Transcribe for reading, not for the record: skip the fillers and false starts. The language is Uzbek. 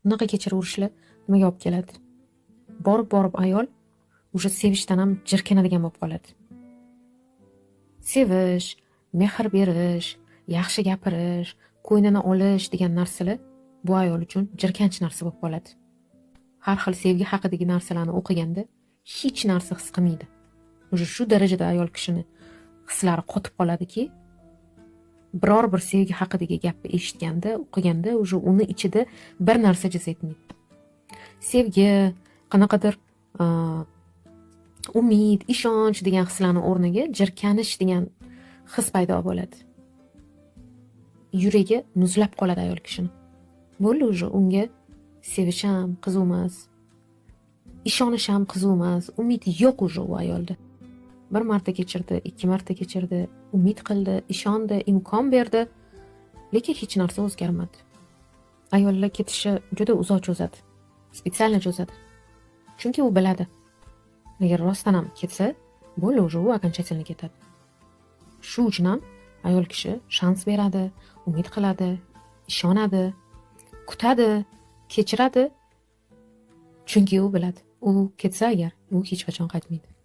bunaqa kechiravurishlar nimaga olib keladi? Borib ayol o'sha sevishdan ham jirkanadigan bo'lib qoladi. Sevish, mehr berish, yaxshi gapirish, qo'ynini olish degan narsalar bu ayol uchun jirkanch narsa bo'lib qoladi. Har xil sevgi haqidagi narsalarni o'qiganda hech narsa his qilmaydi. O'sha shu darajada ayol kishini hislari qotib qoladiki, biror bir sevgi haqidagi gapni eshitganda, o'qiganda o'sha uni ichida bir narsa jiz etmaydi. Sevgi, qanaqadir umid, ishonch degan hislarning o'rniga jirkanish degan his paydo bo'ladi. Yuragi muzlab qoladi ayol kishini. Bo'ldi o'sha unga sevish ham qiziq emas, ishonish ham qiziq emas, umid yo'q o'sha u ayolda. Bir marta kechirdi, 2 marta kechirdi, umid qildi, ishondi, imkon berdi, lekin hech narsa o'zgarmadi. Ayollar ketishi juda uzoq cho'zadi. Spetsialni cho'zadi. Chunki u biladi. Agar rostdan ham ketsa, bo'ldi o'sha u окончательно ketadi. Shu uchun ham ayol kishi shans beradi, umid qiladi, ishonadi, kutadi, kechiradi. Chunki u biladi, u ketsa agar, u hech qachon qaytmaydi.